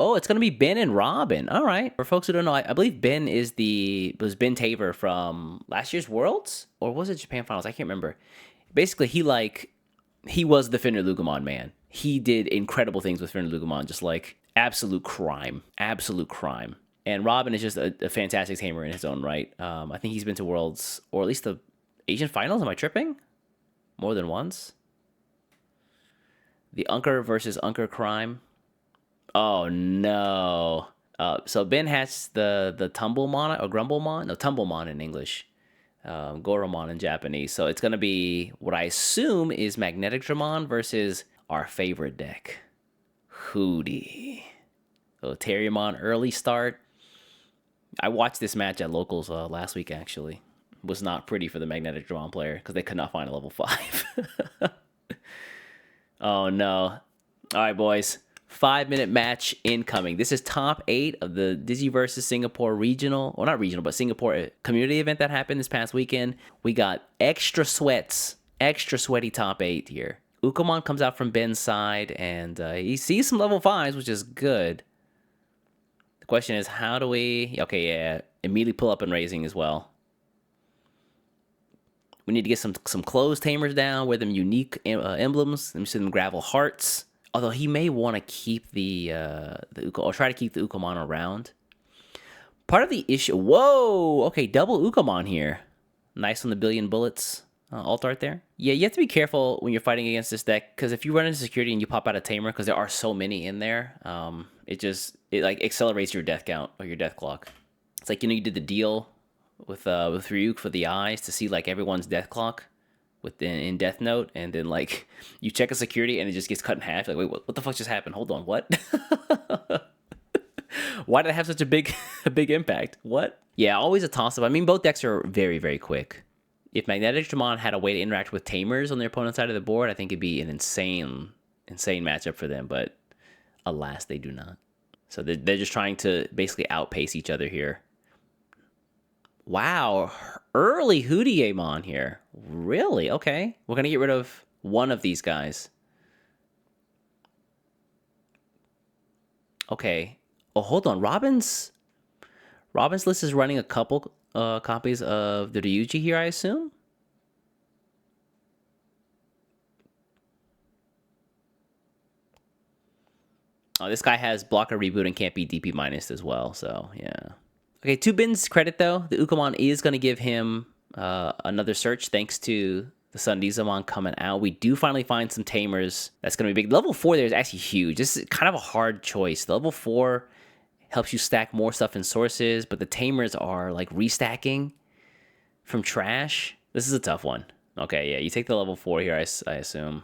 Oh, it's gonna be Ben and Robin. All right. For folks who don't know, I believe Ben was Ben Taver from last year's Worlds, or was it Japan Finals? I can't remember. Basically, he was the Fender Lugumon man. He did incredible things with Fender Lugumon, just like absolute crime, absolute crime. And Robin is just a fantastic tamer in his own right. I think he's been to Worlds, or at least the Asian Finals. Am I tripping? More than once. The Unker versus Unker crime. Oh no. So Ben has the Tumblemon or Grumblemon, no Tumblemon in English, Goromon in Japanese. So it's gonna be what I assume is Magneticdramon versus our favorite deck, Hootie. So Terriermon early start. I watched this match at locals last week. Actually, it was not pretty for the Magneticdramon player because they could not find a level 5. Oh no! All right, boys. 5-minute match incoming. This is top 8 of the Digiversus Singapore regional, well, not regional, but Singapore community event that happened this past weekend. We got extra sweaty top 8 here. Ukomon comes out from Ben's side, and he sees some level 5s, which is good. The question is, how do we... Okay, yeah, immediately pull up and raising as well. We need to get some closed tamers down, wear them unique emblems. Let me see them gravel hearts. Although he may want to keep the or try to keep the Ukomon around. Part of the issue... Whoa! Okay, double Ukomon here. Nice on the billion bullets alt art there. Yeah, you have to be careful when you're fighting against this deck, because if you run into security and you pop out a tamer, because there are so many in there, it like accelerates your death count or your death clock. It's like, you did the deal with Ryuk for the eyes to see like everyone's death clock in Death Note, and then like you check a security and it just gets cut in half. Like, wait, what the fuck just happened? Hold on, what? Why did it have such a big impact? What? Yeah, always a toss-up. I mean, both decks are very, very quick. If Magneticdramon had a way to interact with tamers on their opponent's side of the board, I think it'd be an insane matchup for them, but alas, they do not. So they're just trying to basically outpace each other here. Wow, early Hudiemon here. Really? Okay. We're going to get rid of one of these guys. Okay. Oh, hold on. Robin's list is running a couple copies of the Ryuji here, I assume? Oh, this guy has blocker reboot and can't be DP minus as well, so yeah. Okay, to Bin's credit, though, the Ukomon is going to give him another search thanks to the Sundizamon coming out. We do finally find some tamers. That's going to be big. Level 4 there is actually huge. This is kind of a hard choice. Level 4 helps you stack more stuff in sources, but the tamers are like restacking from trash. This is a tough one. Okay, yeah, you take the level 4 here, I assume.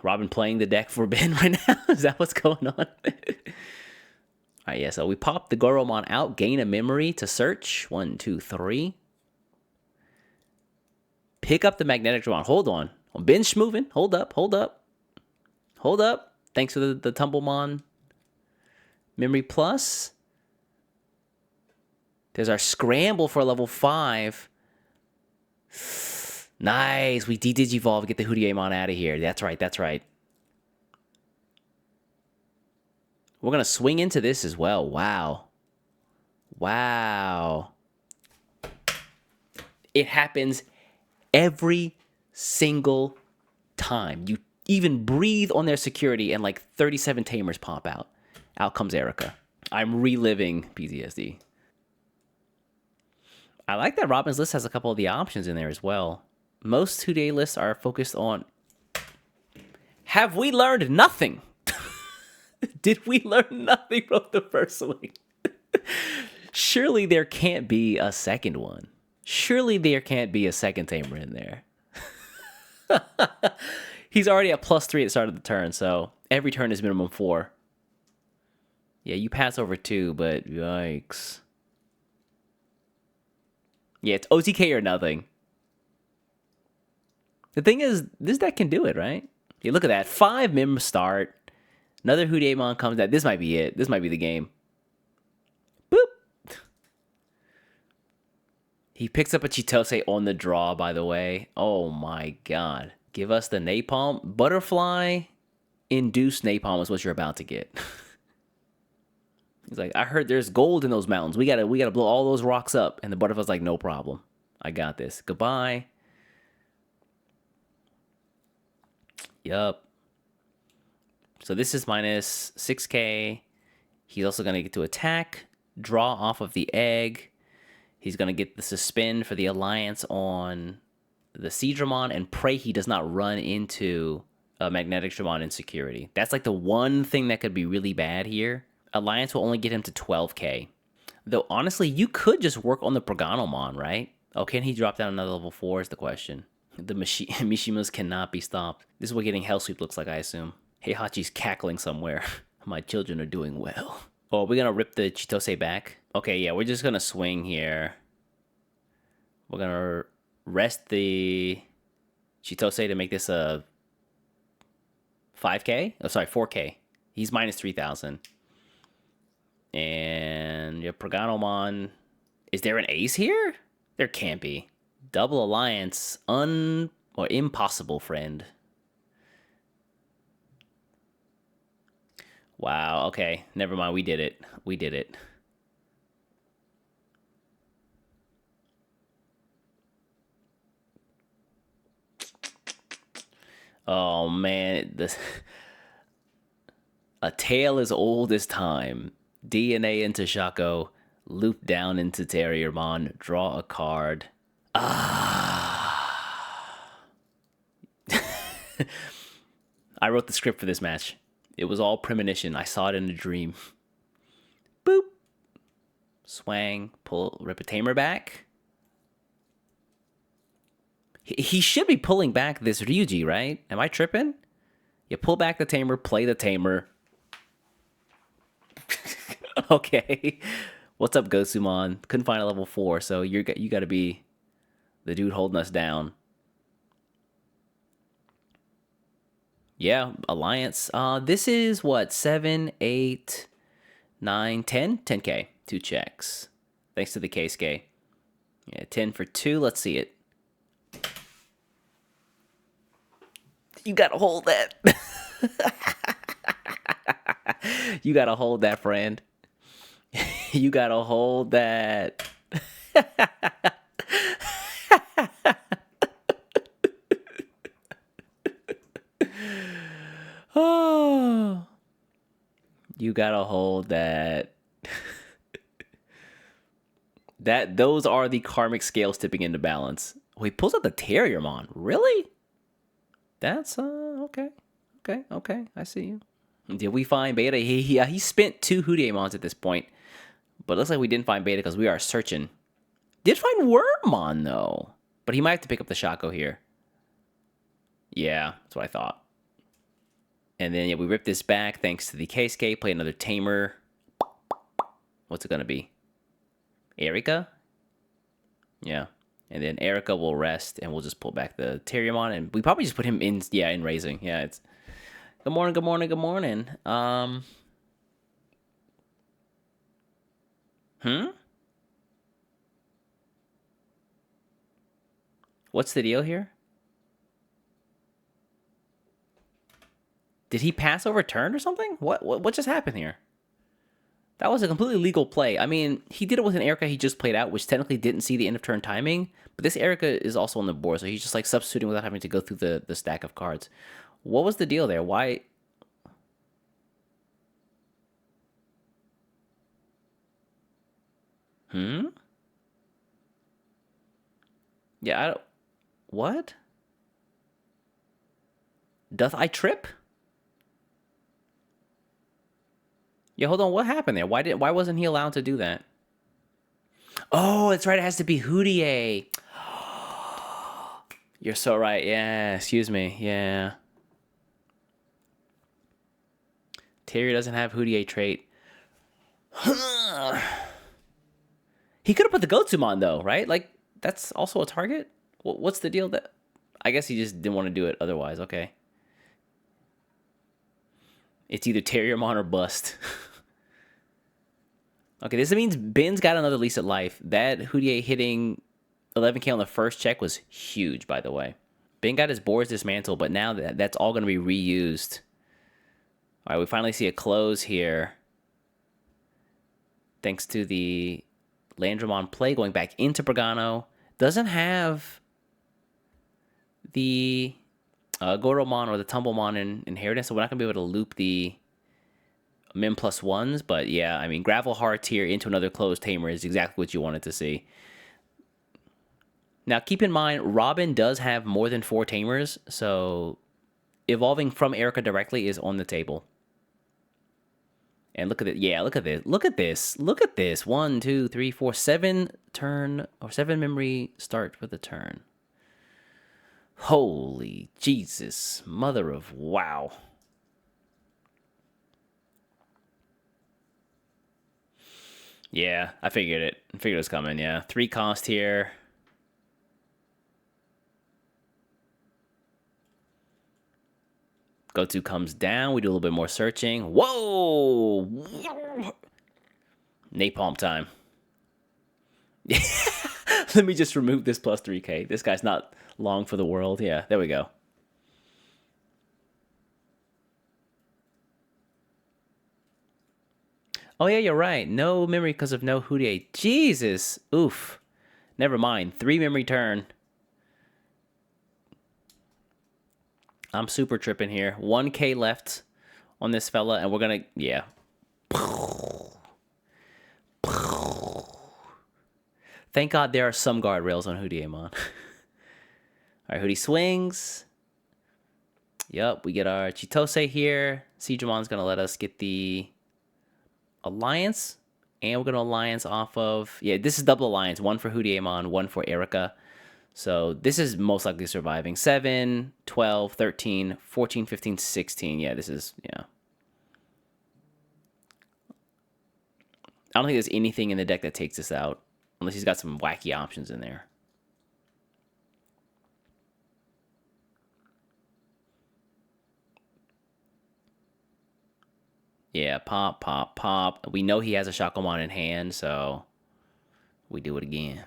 Robin playing the deck for Ben right now? Is that what's going on? All right, yeah, so we pop the Goromon out, gain a memory to search. 1, 2, 3. Pick up the Magneticdramon. Hold on. Ben's moving. Hold up. Thanks for the Tumblemon memory plus. There's our scramble for level 5. Nice. We de-digivolve, get the Hudiemon out of here. That's right. We're going to swing into this as well. Wow. It happens every single time. You even breathe on their security and like 37 tamers pop out. Out comes Erica. I'm reliving PTSD. I like that Robin's list has a couple of the options in there as well. Most 2-day lists are focused on... Have we learned nothing? Did we learn nothing from the first week? Surely there can't be a second one. Surely there can't be a second tamer in there. He's already at +3 at the start of the turn, so every turn is minimum 4. Yeah, you pass over 2, but yikes. Yeah, it's OTK or nothing. The thing is, this deck can do it, right? Yeah, look at that. 5 mem start. Another Hudiemon comes out. This might be it. This might be the game. Boop. He picks up a Chitose on the draw, by the way. Oh my god. Give us the Napalm. Butterfly. induced napalm is what you're about to get. He's like, I heard there's gold in those mountains. We gotta blow all those rocks up. And the butterfly's like, no problem. I got this. Goodbye. Yup. So this is minus 6k. He's also gonna get to attack, draw off of the egg. He's gonna get the suspend for the alliance on the Seedramon and pray he does not run into a Magneticdramon insecurity. That's like the one thing that could be really bad here. Alliance will only get him to 12k. Though, honestly, you could just work on the Proganomon, right? Oh, can he drop down another level 4 is the question. The Mishimas cannot be stopped. This is what getting Hell Sweep looks like, I assume. Heihachi's cackling somewhere. My children are doing well. Oh, are we going to rip the Chitose back? Okay, yeah, we're just going to swing here. We're going to rest the Chitose to make this a 5k? Oh, sorry, 4k. He's minus 3,000. And your Proganomon. Is there an ace here? There can't be. Double alliance. Or impossible, friend. Wow, okay. Never mind. We did it. We did it. Oh, man. A tale as old as time. DNA into Shaco, loop down into Terriermon, draw a card. Ah. I wrote the script for this match. It was all premonition. I saw it in a dream. Boop. Swang, pull, rip a tamer back. He should be pulling back this Ryuji, right? Am I tripping? You pull back the tamer, play the tamer. Okay. What's up, Gosumon? Couldn't find a level 4, so you got to be the dude holding us down. Yeah, Alliance. This is what? 7, 8, 9, 10? 10k. 2 checks. Thanks to the Keisuke. Yeah, 10 for 2. Let's see it. You got to hold that. You got to hold that, friend. You gotta hold that. Oh, you gotta hold that. Those are the karmic scales tipping into balance. Oh, he pulls out the Terriermon. Really? That's okay. Okay. I see you. Did we find Beta? He spent 2 Hudiemons at this point. But it looks like we didn't find Beta because we are searching. Did find Wormmon, though. But he might have to pick up the Shaco here. Yeah, that's what I thought. And then, yeah, we rip this back thanks to the Keisuke. Play another Tamer. What's it going to be? Erika? Yeah. And then Erika will rest, and we'll just pull back the Terriermon. And we probably just put him in, yeah, in Raising. Yeah, it's... Good morning. What's the deal here? Did he pass over turn or something? What just happened here? That was a completely legal play. I mean, he did it with an Erika he just played out, which technically didn't see the end of turn timing. But this Erika is also on the board, so he's just like substituting without having to go through the stack of cards. What was the deal there? Why? Yeah, I don't... What? Doth I trip? Yeah, hold on. What happened there? Why wasn't he allowed to do that? Oh, that's right. It has to be Hudie. You're so right. Yeah, excuse me. Yeah. Terry doesn't have Hudie trait. He could have put the Gotsumon, though, right? Like, that's also a target? What's the deal that... I guess he just didn't want to do it otherwise. Okay. It's either Terriermon or bust. Okay, this means Ben's got another lease at life. That Hudie hitting 11k on the first check was huge, by the way. Ben got his boards dismantled, but now that's all going to be reused. All right, we finally see a close here. Thanks to the Landramon play going back into Pregano. Doesn't have the Goromon or the Tumblemon in Inheritance, so we're not going to be able to loop the Min plus ones. But yeah, I mean, Gravel Hearts here into another closed tamer is exactly what you wanted to see. Now, keep in mind, Robin does have more than 4 tamers, so evolving from Erica directly is on the table. And look at it. Yeah, look at this. Look at this. Look at this. 1, 2, 3, 4, 7 turn or 7 memory start for the turn. Holy Jesus, mother of wow. Yeah, I figured it. I figured it was coming, yeah. 3 cost here. Go-to comes down. We do a little bit more searching. Whoa! Napalm time. Let me just remove this plus 3k. This guy's not long for the world. Yeah, there we go. Oh, yeah, you're right. No memory because of no Hudie. Jesus. Oof. Never mind. 3 memory turn. I'm super tripping here. 1k left on this fella, and we're going to... Yeah. Thank God there are some guardrails on Hudiemon. All right, Hudi swings. Yep, we get our Chitose here. Siegemon's going to let us get the Alliance. And we're going to Alliance off of... Yeah, this is double Alliance. 1 for Hudiemon, 1 for Erica. So this is most likely surviving. 7, 12, 13, 14, 15, 16. Yeah, this is... Yeah. I don't think there's anything in the deck that takes this out. Unless he's got some wacky options in there. Yeah, pop, pop, pop. We know he has a Shakomon in hand, so we do it again.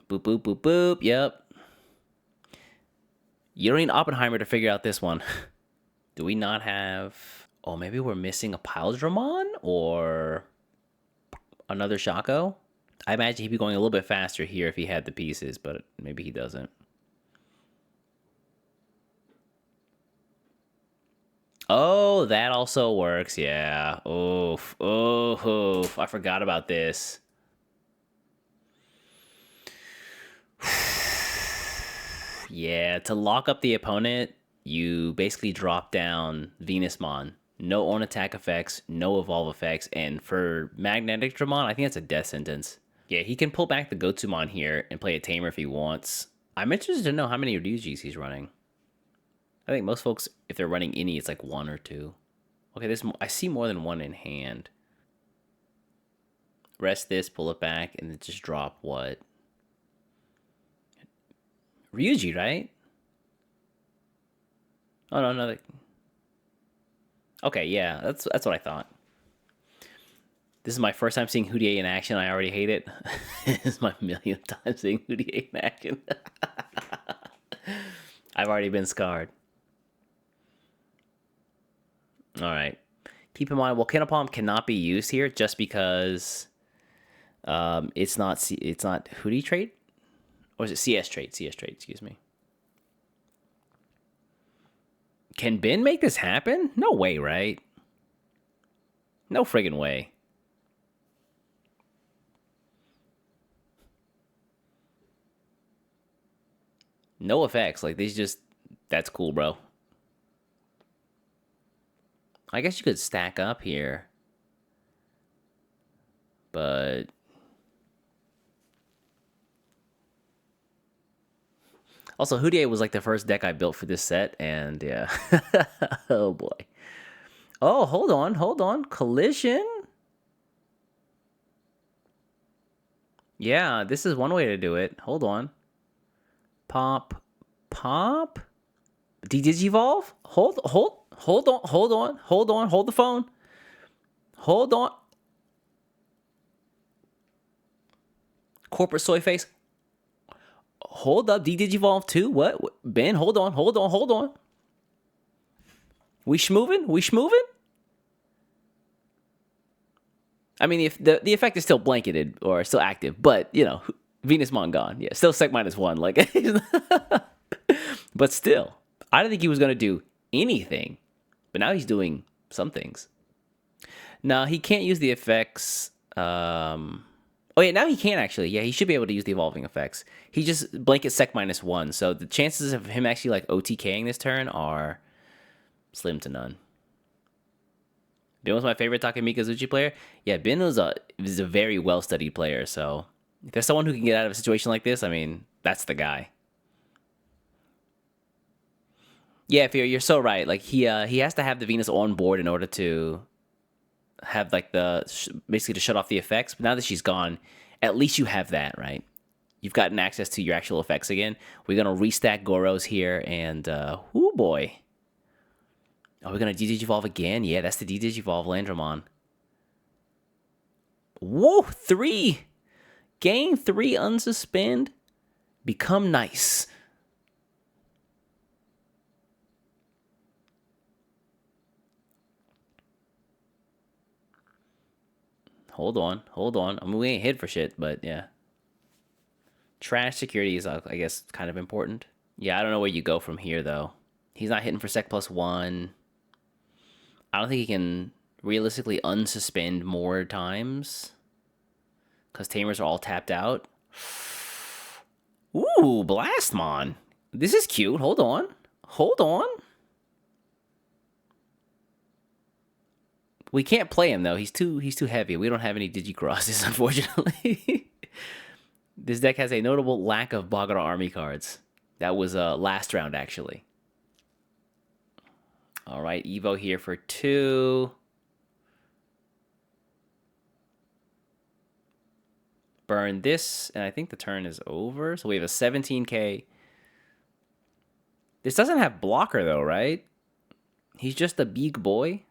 Boop, boop, boop, boop. Yep. You don't need Oppenheimer to figure out this one. Do we not have... Oh, maybe we're missing a Piledramon or another Shaco? I imagine he'd be going a little bit faster here if he had the pieces, but maybe he doesn't. Oh, that also works. Yeah. Oof. Oof. I forgot about this. Yeah, to lock up the opponent, you basically drop down Venusmon. No on attack effects, no evolve effects, and for Magneticdramon, I think that's a death sentence. Yeah, he can pull back the Gotsumon here and play a tamer if he wants. I'm interested to know how many Ryujis he's running. I think most folks, if they're running any, it's like 1 or 2. Okay, I see more than 1 in hand. Rest this, pull it back, and then just drop what? Ryuji, right? Oh, no, no. Okay, yeah, that's what I thought. This is my first time seeing Hudie in action. I already hate it. This is my millionth time seeing Hudie in action. I've already been scarred. All right. Keep in mind, Volcanopalm cannot be used here just because it's not Hudie trait, or is it CS trait? CS trait, excuse me. Can Ben make this happen? No way, right? No friggin' way. No effects. Like, these just... That's cool, bro. I guess you could stack up here. But... Also, Hudie was like the first deck I built for this set, and yeah. Oh, boy. Oh, hold on. Collision? Yeah, this is one way to do it. Hold on. Pop. Digivolve? Hold on. Hold the phone. Hold on. Corporate soy face. Hold up, Digivolve 2? What? Ben, hold on. We schmovin'? We schmovin'? I mean, if the effect is still blanketed or still active, but, you know, Venusmon gone. Yeah, still sec -1. Like, but still, I didn't think he was going to do anything. But now he's doing some things. No, he can't use the effects. Oh, yeah, now he can actually. Yeah, he should be able to use the evolving effects. He just blanket sec -1. So the chances of him actually, like, OTKing this turn are slim to none. Ben was my favorite Takamikazuchi player. Yeah, Ben is a very well-studied player, so if there's someone who can get out of a situation like this, I mean, that's the guy. Yeah, Fear, you're so right. Like, he has to have the Venus on board in order to have, like, basically to shut off the effects. But now that she's gone, at least you have that, right? You've gotten access to your actual effects again. We're going to restack Goros here, and, oh boy. Are we going to D-Digivolve again? Yeah, that's the D-Digivolve Landramon. Whoa, 3! Gain 3 unsuspend. Become nice. Hold on. I mean, we ain't hid for shit, but yeah. Trash security is, I guess, kind of important. Yeah, I don't know where you go from here, though. He's not hitting for sec +1. I don't think he can realistically unsuspend more times. Because Tamers are all tapped out. Ooh, Blastmon. This is cute. Hold on. We can't play him, though. He's too heavy. We don't have any Digicrosses, unfortunately. This deck has a notable lack of Bagara Army cards. That was last round, actually. All right, Evo here for 2. Burn this, and I think the turn is over. So we have a 17k. This doesn't have blocker, though, right? He's just a big boy.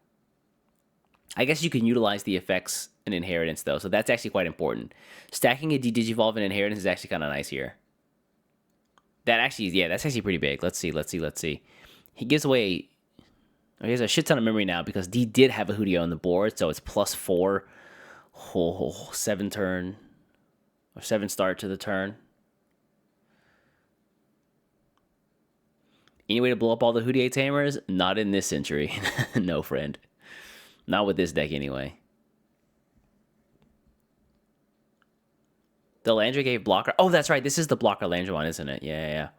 I guess you can utilize the effects in Inheritance, though, so that's actually quite important. Stacking a D-Digivolve in Inheritance is actually kind of nice here. That actually, yeah, that's actually pretty big. Let's see. He gives away... He has a shit ton of memory now because D did have a Hudiemon on the board, so it's +4. 7 turn, or 7 start to the turn. Any way to blow up all the Hudiemon Tamers? Not in this century. No, friend. Not with this deck, anyway. The Landra gave blocker. Oh, that's right. This is the blocker Landramon, isn't it? Yeah.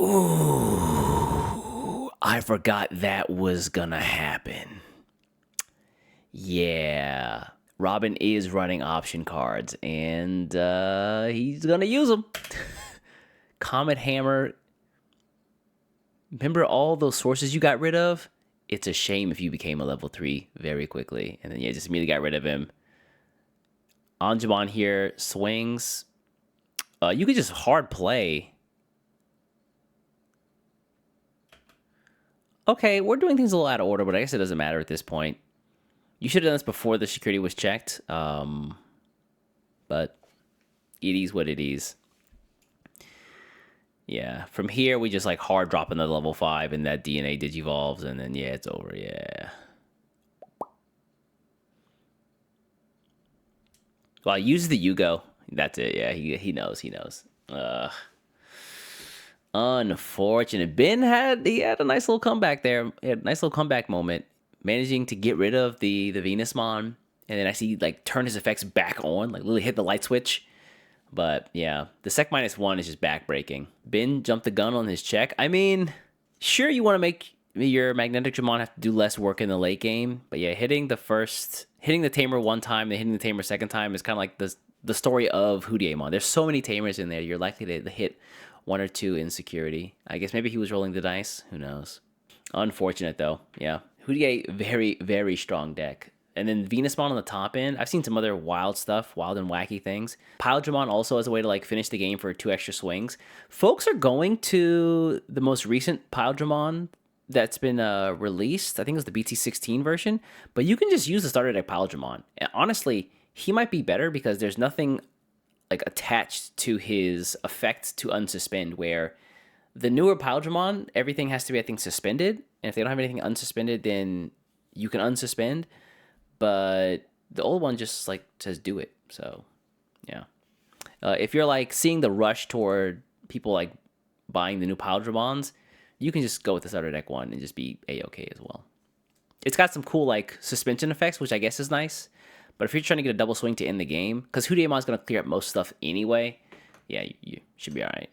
Ooh. I forgot that was gonna happen. Yeah. Robin is running option cards, and he's gonna use them. Comet Hammer. Remember all those sources you got rid of? It's a shame if you became a level 3 very quickly. And then, yeah, just immediately got rid of him. Anjumon here swings. You could just hard play. Okay, we're doing things a little out of order, but I guess it doesn't matter at this point. You should have done this before the security was checked. But it is what it is. Yeah, from here, we just, like, hard drop another level 5, and that DNA digivolves, and then, yeah, it's over, yeah. Well, use the Yugo. That's it, yeah, he knows. Unfortunate. Ben had a nice little comeback there. He had a nice little comeback moment, managing to get rid of the Venusmon, and then I see, like, turn his effects back on, like, literally hit the light switch. But, yeah, the sec -1 is just backbreaking. Ben jumped the gun on his check. I mean, sure, you want to make your Magneticdramon have to do less work in the late game. But, yeah, hitting the Tamer one time, then hitting the Tamer second time is kind of like the story of Hudiemon. There's so many Tamers in there, you're likely to hit 1 or 2 in security. I guess maybe he was rolling the dice. Who knows? Unfortunate, though. Yeah. Hudiemon, very, very strong deck. And then Venusmon on the top end. I've seen some other wild stuff, wild and wacky things. Piledramon also as a way to, like, finish the game for 2 extra swings. Folks are going to the most recent Piledramon that's been released. I think it was the BT16 version. But you can just use the starter deck Piledramon. And honestly, he might be better because there's nothing, like, attached to his effect to unsuspend, where The newer Paldramon, everything has to be, I think, suspended. And if they don't have anything unsuspended, then you can unsuspend. But the old one just like says do it. So, yeah. If you're like seeing the rush toward people like buying the new Paldramons, you can just go with the starter deck one and just be A-okay as well. It's got some cool like suspension effects, which I guess is nice. But if you're trying to get a double swing to end the game, because Hudiemon is going to clear up most stuff anyway, yeah, you should be all right.